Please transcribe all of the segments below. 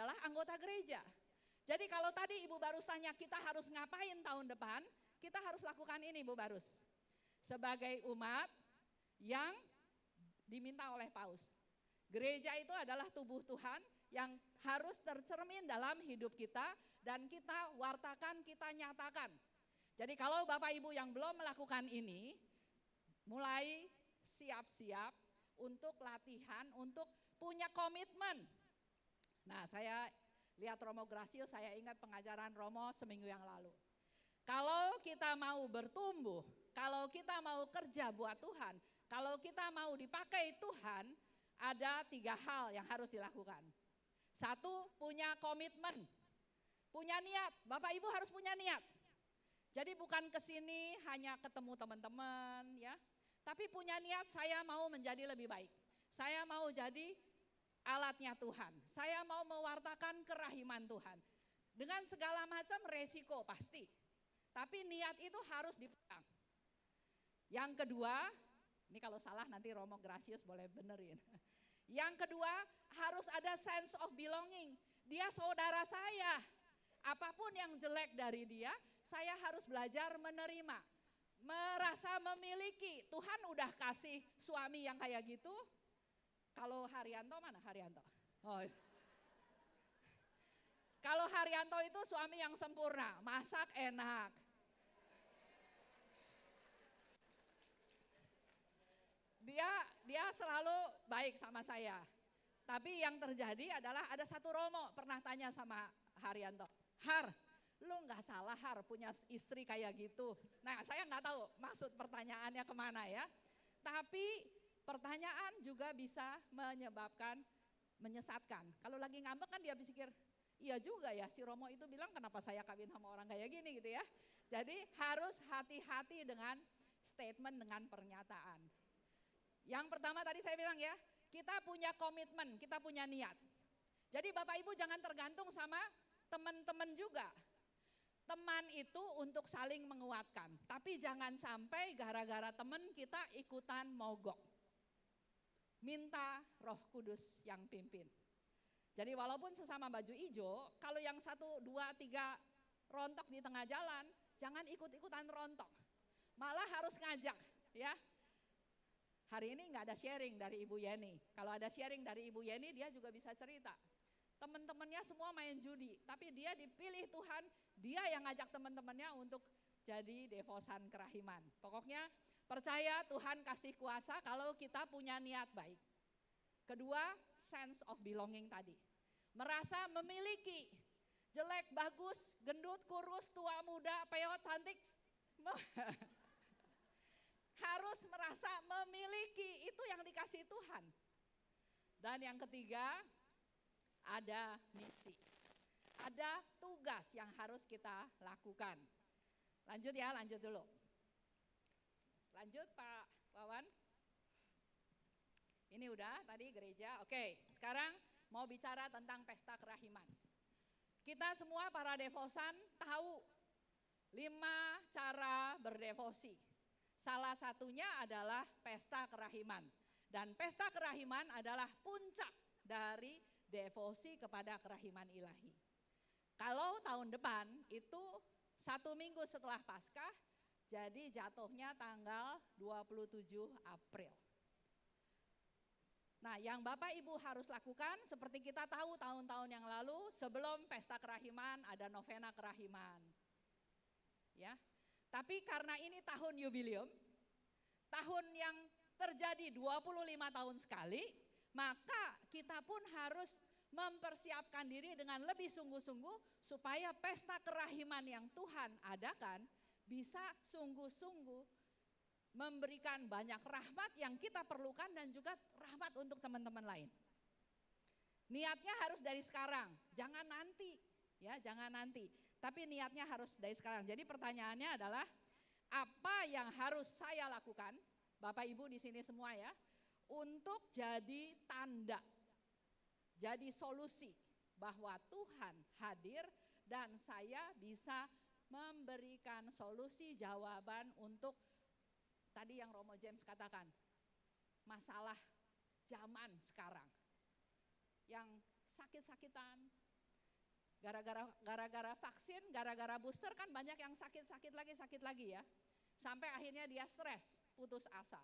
adalah anggota gereja. Jadi kalau tadi Ibu Barus tanya kita harus ngapain tahun depan, kita harus lakukan ini Bu Barus. Sebagai umat yang diminta oleh Paus. Gereja itu adalah tubuh Tuhan yang harus tercermin dalam hidup kita dan kita wartakan, kita nyatakan. Jadi kalau Bapak Ibu yang belum melakukan ini, mulai siap-siap untuk latihan, untuk punya komitmen. Nah, saya lihat Romo Gracius, saya ingat pengajaran Romo seminggu yang lalu. Kalau kita mau bertumbuh, kalau kita mau kerja buat Tuhan, kalau kita mau dipakai Tuhan, ada 3 hal yang harus dilakukan. 1, punya komitmen, punya niat. Bapak Ibu harus punya niat. Jadi bukan kesini hanya ketemu teman-teman ya, tapi punya niat saya mau menjadi lebih baik. Saya mau jadi alatnya Tuhan. Saya mau mewartakan kerahiman Tuhan. Dengan segala macam resiko pasti. Tapi niat itu harus dipegang. Yang kedua, ini kalau salah nanti Romo Gracius boleh benerin. Yang kedua, harus ada sense of belonging. Dia saudara saya. Apapun yang jelek dari dia, saya harus belajar menerima. Merasa memiliki. Tuhan udah kasih suami yang kayak gitu. Kalau Haryanto mana Haryanto? Oh. Kalau Haryanto itu suami yang sempurna, masak enak. Dia selalu baik sama saya. Tapi yang terjadi adalah ada satu Romo pernah tanya sama Haryanto, Har, lu nggak salah Har punya istri kayak gitu. Nah saya nggak tahu maksud pertanyaannya kemana ya. Tapi pertanyaan juga bisa menyebabkan menyesatkan. Kalau lagi ngambek kan dia pikir, iya juga ya si Romo itu bilang kenapa saya kawin sama orang kayak gini gitu ya. Jadi harus hati-hati dengan statement, dengan pernyataan. Yang pertama tadi saya bilang ya, kita punya komitmen, kita punya niat. Jadi Bapak Ibu jangan tergantung sama teman-teman juga. Teman itu untuk saling menguatkan, tapi jangan sampai gara-gara teman kita ikutan mogok. Minta Roh Kudus yang pimpin. Jadi walaupun sesama baju hijau, kalau yang 1, 2, 3 rontok di tengah jalan, jangan ikut-ikutan rontok. Malah harus ngajak ya. Hari ini nggak ada sharing dari Ibu Yeni. Kalau ada sharing dari Ibu Yeni, dia juga bisa cerita. Teman-temannya semua main judi, tapi dia dipilih Tuhan, dia yang ngajak teman-temannya untuk jadi devosan kerahiman. Pokoknya percaya Tuhan kasih kuasa kalau kita punya niat baik. Kedua, sense of belonging tadi. Merasa memiliki, jelek, bagus, gendut, kurus, tua, muda, peot, cantik. Harus merasa memiliki, itu yang dikasih Tuhan. Dan yang ketiga, ada misi. Ada tugas yang harus kita lakukan. Lanjut ya, lanjut dulu. Lanjut Pak Wawan. Ini udah tadi gereja, oke. Sekarang mau bicara tentang pesta kerahiman. Kita semua para devosan tahu 5 cara berdevosi. Salah satunya adalah pesta kerahiman. Dan pesta kerahiman adalah puncak dari devosi kepada kerahiman ilahi. Kalau tahun depan itu 1 minggu setelah Paskah, jadi jatuhnya tanggal 27 April. Nah yang Bapak Ibu harus lakukan seperti kita tahu tahun-tahun yang lalu sebelum pesta kerahiman ada novena kerahiman. Ya. Tapi karena ini tahun jubileum, tahun yang terjadi 25 tahun sekali, maka kita pun harus mempersiapkan diri dengan lebih sungguh-sungguh supaya pesta kerahiman yang Tuhan adakan bisa sungguh-sungguh memberikan banyak rahmat yang kita perlukan dan juga rahmat untuk teman-teman lain. Niatnya harus dari sekarang, jangan nanti. Ya, jangan nanti. Tapi niatnya harus dari sekarang. Jadi pertanyaannya adalah apa yang harus saya lakukan, Bapak Ibu di sini semua ya, untuk jadi tanda, jadi solusi bahwa Tuhan hadir dan saya bisa memberikan solusi jawaban untuk tadi yang Romo James katakan, masalah zaman sekarang. Yang sakit-sakitan, Gara-gara vaksin, gara-gara booster kan banyak yang sakit lagi ya. Sampai akhirnya dia stres, putus asa.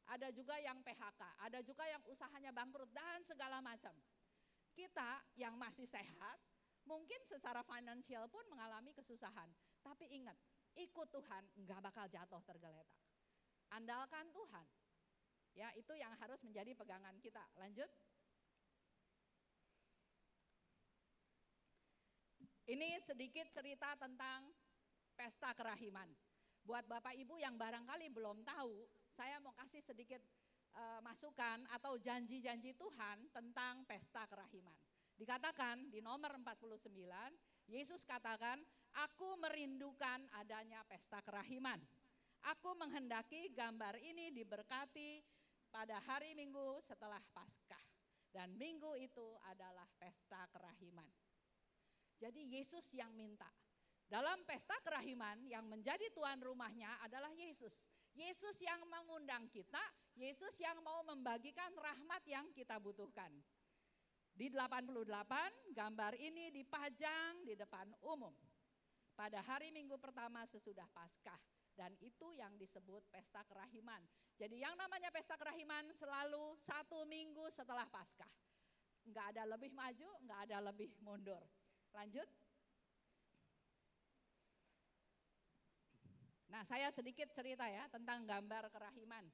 Ada juga yang PHK, ada juga yang usahanya bangkrut dan segala macam. Kita yang masih sehat, mungkin secara finansial pun mengalami kesusahan. Tapi ingat, ikut Tuhan nggak bakal jatuh tergeletak. Andalkan Tuhan. Ya, itu yang harus menjadi pegangan kita. Lanjut. Ini sedikit cerita tentang pesta kerahiman. Buat Bapak Ibu yang barangkali belum tahu, saya mau kasih sedikit masukan atau janji-janji Tuhan tentang pesta kerahiman. Dikatakan di nomor 49, Yesus katakan, "Aku merindukan adanya pesta kerahiman. Aku menghendaki gambar ini diberkati pada hari Minggu setelah Paskah. Dan minggu itu adalah pesta kerahiman." Jadi Yesus yang minta. Dalam pesta kerahiman yang menjadi tuan rumahnya adalah Yesus. Yesus yang mengundang kita, Yesus yang mau membagikan rahmat yang kita butuhkan. Di 88, gambar ini dipajang di depan umum pada hari Minggu pertama sesudah Paskah. Dan itu yang disebut pesta kerahiman. Jadi yang namanya pesta kerahiman selalu 1 minggu setelah Paskah. Enggak ada lebih maju, enggak ada lebih mundur. Lanjut. Nah, saya sedikit cerita ya tentang gambar kerahiman.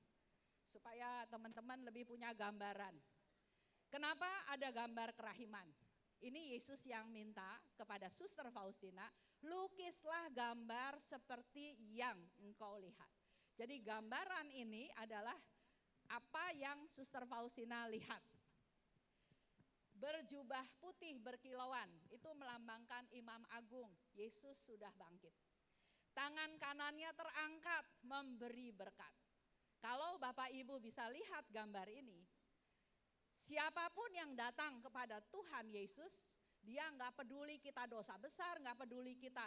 Supaya teman-teman lebih punya gambaran. Kenapa ada gambar kerahiman? Ini Yesus yang minta kepada Suster Faustina, lukislah gambar seperti yang engkau lihat. Jadi gambaran ini adalah apa yang Suster Faustina lihat. Berjubah putih berkilauan, itu melambangkan Imam Agung, Yesus sudah bangkit. Tangan kanannya terangkat memberi berkat. Kalau Bapak Ibu bisa lihat gambar ini, siapapun yang datang kepada Tuhan Yesus, dia nggak peduli kita dosa besar, nggak peduli kita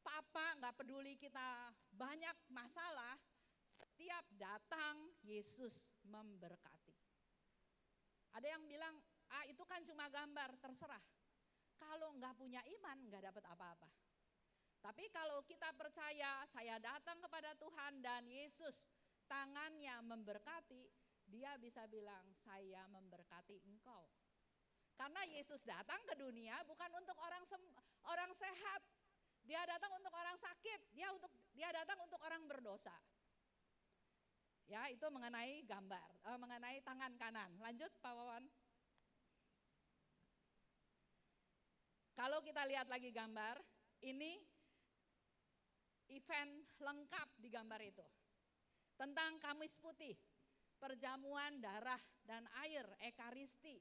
apa, nggak peduli kita banyak masalah, setiap datang Yesus memberkati. Ada yang bilang, itu kan cuma gambar, terserah. Kalau nggak punya iman, nggak dapat apa-apa. Tapi kalau kita percaya, saya datang kepada Tuhan dan Yesus tangannya memberkati, dia bisa bilang, saya memberkati engkau. Karena Yesus datang ke dunia bukan untuk orang sehat. Dia datang untuk orang sakit, dia datang untuk orang berdosa. Ya, itu mengenai gambar, mengenai tangan kanan. Lanjut Pak Wawan. Kalau kita lihat lagi gambar, ini event lengkap di gambar itu. Tentang Kamis Putih, perjamuan darah dan air, ekaristi.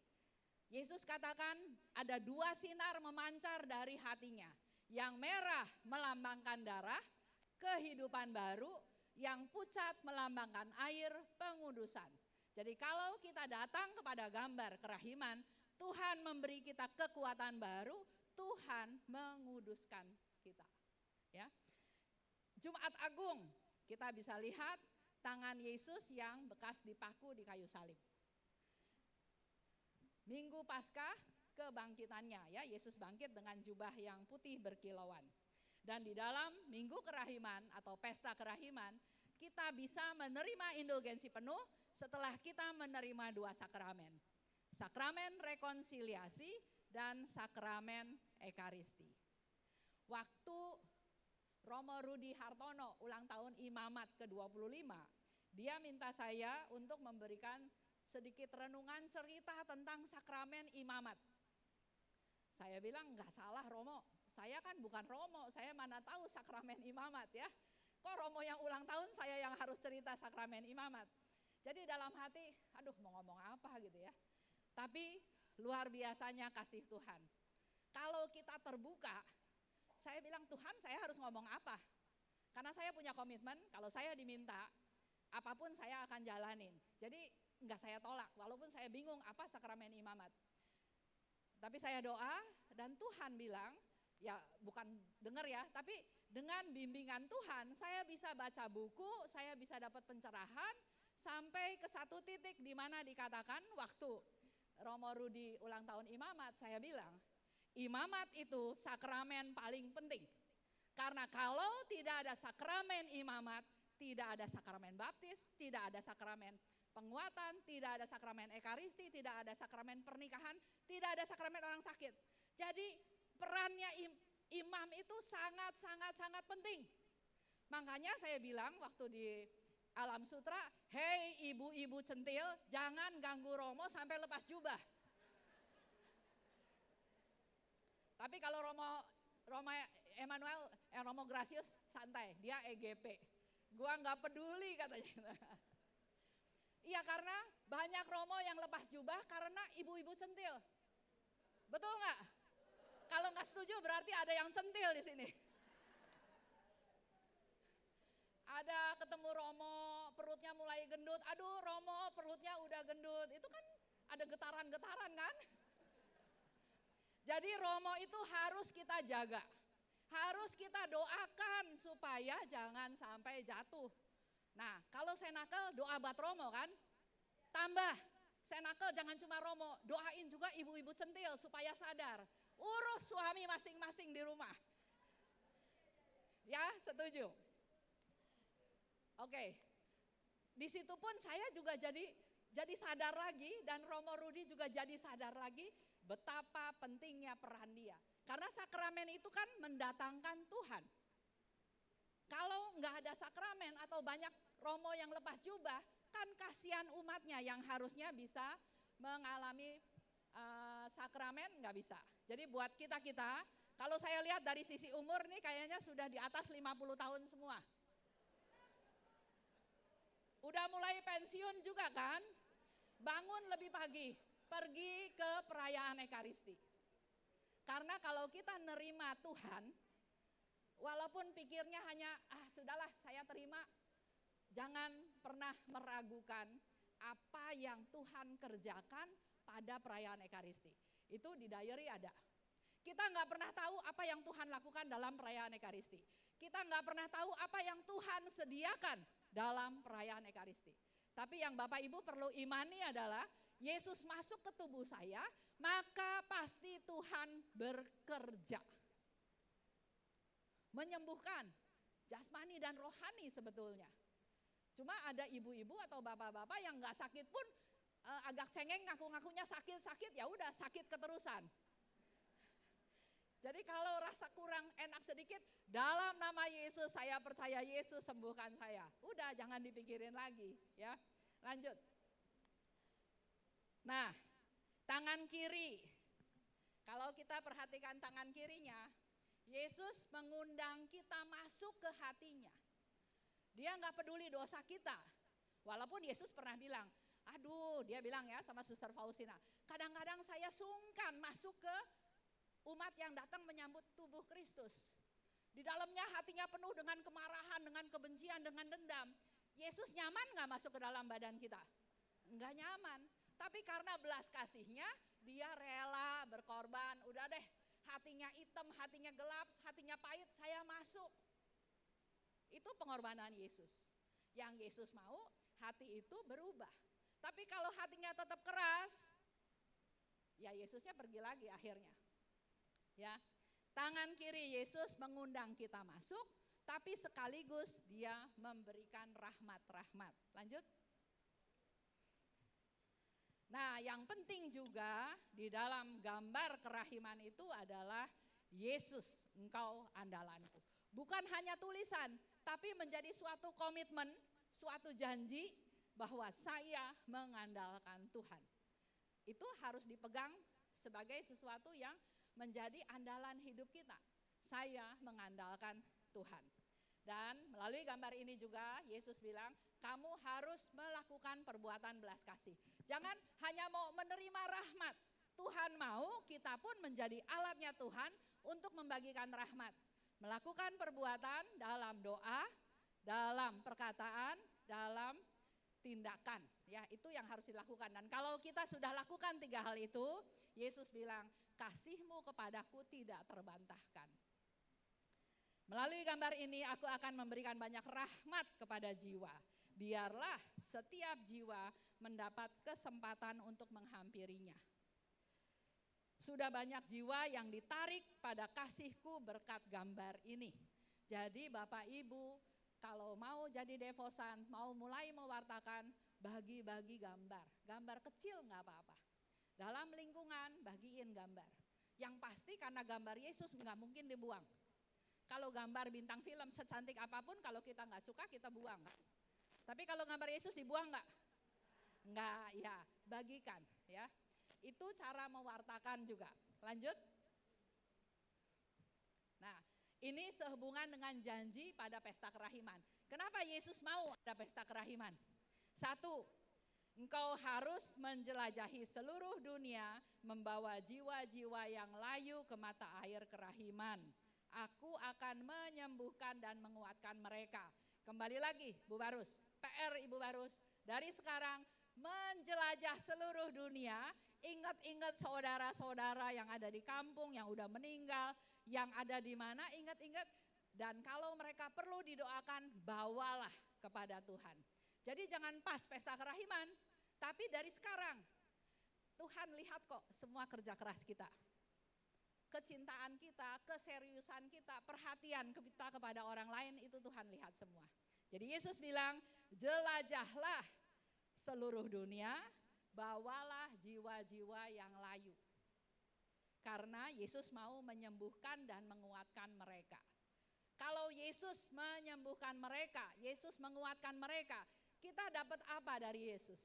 Yesus katakan ada 2 sinar memancar dari hatinya. Yang merah melambangkan darah, kehidupan baru, yang pucat melambangkan air, pengudusan. Jadi kalau kita datang kepada gambar kerahiman, Tuhan memberi kita kekuatan baru, Tuhan menguduskan kita. Ya. Jumat Agung, kita bisa lihat tangan Yesus yang bekas dipaku di kayu salib. Minggu Paskah, kebangkitannya, ya, Yesus bangkit dengan jubah yang putih berkilauan. Dan di dalam Minggu Kerahiman atau Pesta Kerahiman, kita bisa menerima indulgensi penuh setelah kita menerima 2 sakramen. Sakramen rekonsiliasi dan sakramen ekaristi. Waktu Romo Rudi Hartono ulang tahun imamat ke-25, dia minta saya untuk memberikan sedikit renungan cerita tentang sakramen imamat. Saya bilang, enggak salah Romo, saya kan bukan Romo, saya mana tahu sakramen imamat ya. Kok Romo yang ulang tahun saya yang harus cerita sakramen imamat. Jadi dalam hati, aduh mau ngomong apa gitu ya. Tapi luar biasanya kasih Tuhan. Kalau kita terbuka, saya bilang Tuhan saya harus ngomong apa? Karena saya punya komitmen, kalau saya diminta, apapun saya akan jalanin. Jadi enggak saya tolak, walaupun saya bingung apa sakramen imamat. Tapi saya doa dan Tuhan bilang, ya bukan dengar ya, tapi dengan bimbingan Tuhan saya bisa baca buku, saya bisa dapat pencerahan, sampai ke satu titik di mana dikatakan waktu Romo Rudi ulang tahun imamat, saya bilang, Imamat itu sakramen paling penting. Karena kalau tidak ada sakramen imamat, tidak ada sakramen baptis, tidak ada sakramen penguatan, tidak ada sakramen ekaristi, tidak ada sakramen pernikahan, tidak ada sakramen orang sakit. Jadi perannya imam itu sangat penting. Makanya saya bilang waktu di Alam Sutra, hei ibu-ibu centil, jangan ganggu Romo sampai lepas jubah. Tapi kalau Romo Emmanuel, Romo Gracius santai, dia EGP. Gua nggak peduli katanya. Iya, karena banyak Romo yang lepas jubah karena ibu-ibu centil. Betul nggak? Kalau nggak setuju berarti ada yang centil di sini. Ada ketemu Romo perutnya mulai gendut, aduh Romo perutnya udah gendut, itu kan ada getaran-getaran kan? Jadi Romo itu harus kita jaga, harus kita doakan supaya jangan sampai jatuh. Nah kalau senakel doa buat Romo kan, tambah senakel jangan cuma Romo, doain juga ibu-ibu centil supaya sadar, urus suami masing-masing di rumah. Ya, setuju? Oke, di situ pun saya juga jadi sadar lagi dan Romo Rudi juga jadi sadar lagi betapa pentingnya peran dia. Karena sakramen itu kan mendatangkan Tuhan. Kalau nggak ada sakramen atau banyak Romo yang lepas jubah, kan kasihan umatnya yang harusnya bisa mengalami sakramen nggak bisa. Jadi buat kita, kalau saya lihat dari sisi umur nih kayaknya sudah di atas 50 tahun semua. Udah mulai pensiun juga kan, bangun lebih pagi, pergi ke perayaan Ekaristi. Karena kalau kita nerima Tuhan, walaupun pikirnya hanya, sudahlah saya terima, jangan pernah meragukan apa yang Tuhan kerjakan pada perayaan Ekaristi. Itu di diary ada. Kita nggak pernah tahu apa yang Tuhan lakukan dalam perayaan Ekaristi. Kita nggak pernah tahu apa yang Tuhan sediakan dalam perayaan Ekaristi. Tapi yang Bapak Ibu perlu imani adalah Yesus masuk ke tubuh saya, maka pasti Tuhan bekerja. Menyembuhkan jasmani dan rohani sebetulnya. Cuma ada ibu-ibu atau bapak-bapak yang nggak sakit pun agak cengeng ngaku-ngakunya sakit-sakit, ya udah sakit keterusan. Jadi kalau rasa kurang enak sedikit, dalam nama Yesus saya percaya Yesus sembuhkan saya. Udah jangan dipikirin lagi ya. Lanjut. Nah, tangan kiri. Kalau kita perhatikan tangan kirinya, Yesus mengundang kita masuk ke hatinya. Dia nggak peduli dosa kita. Walaupun Yesus pernah bilang, dia bilang ya sama Suster Faustina, kadang-kadang saya sungkan masuk ke umat yang datang menyambut tubuh Kristus. Di dalamnya hatinya penuh dengan kemarahan, dengan kebencian, dengan dendam. Yesus nyaman gak masuk ke dalam badan kita? Enggak nyaman. Tapi karena belas kasihnya, dia rela berkorban. Udah deh, hatinya hitam, hatinya gelap, hatinya pahit, saya masuk. Itu pengorbanan Yesus. Yang Yesus mau, hati itu berubah. Tapi kalau hatinya tetap keras, ya Yesusnya pergi lagi akhirnya. Ya, tangan kiri Yesus mengundang kita masuk, tapi sekaligus dia memberikan rahmat-rahmat. Lanjut. Nah, yang penting juga di dalam gambar kerahiman itu adalah Yesus, engkau andalanku. Bukan hanya tulisan, tapi menjadi suatu komitmen, suatu janji bahwa saya mengandalkan Tuhan. Itu harus dipegang sebagai sesuatu yang menjadi andalan hidup kita. Saya mengandalkan Tuhan. Dan melalui gambar ini juga Yesus bilang, kamu harus melakukan perbuatan belas kasih. Jangan hanya mau menerima rahmat. Tuhan mau kita pun menjadi alatnya Tuhan untuk membagikan rahmat. Melakukan perbuatan dalam doa, dalam perkataan, dalam tindakan. Ya, itu yang harus dilakukan. Dan kalau kita sudah lakukan 3 hal itu, Yesus bilang, kasihmu kepadaku tidak terbantahkan. Melalui gambar ini aku akan memberikan banyak rahmat kepada jiwa. Biarlah setiap jiwa mendapat kesempatan untuk menghampirinya. Sudah banyak jiwa yang ditarik pada kasihku berkat gambar ini. Jadi Bapak Ibu, kalau mau jadi devosan, mau mulai mewartakan, bagi-bagi gambar. Gambar kecil nggak apa-apa. Dalam lingkungan, bagiin gambar. Yang pasti karena gambar Yesus nggak mungkin dibuang. Kalau gambar bintang film secantik apapun, kalau kita nggak suka, kita buang. Tapi kalau gambar Yesus dibuang nggak? Nggak, ya, bagikan ya. Itu cara mewartakan juga. Lanjut. Nah, ini sehubungan dengan janji pada pesta kerahiman. Kenapa Yesus mau ada pesta kerahiman? Satu, engkau harus menjelajahi seluruh dunia, membawa jiwa-jiwa yang layu ke mata air kerahiman. Aku akan menyembuhkan dan menguatkan mereka. Kembali lagi, Bu Barus, PR Ibu Barus, dari sekarang menjelajah seluruh dunia. Ingat-ingat saudara-saudara yang ada di kampung, yang udah meninggal, yang ada di mana, ingat-ingat. Dan kalau mereka perlu didoakan, bawalah kepada Tuhan. Jadi jangan pas pesta kerahiman, tapi dari sekarang Tuhan lihat kok semua kerja keras kita. Kecintaan kita, keseriusan kita, perhatian kita kepada orang lain, itu Tuhan lihat semua. Jadi Yesus bilang, jelajahlah seluruh dunia, bawalah jiwa-jiwa yang layu. Karena Yesus mau menyembuhkan dan menguatkan mereka. Kalau Yesus menyembuhkan mereka, Yesus menguatkan mereka, kita dapat apa dari Yesus?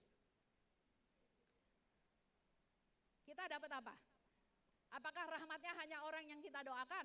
Kita dapat apa? Apakah rahmatnya hanya orang yang kita doakan?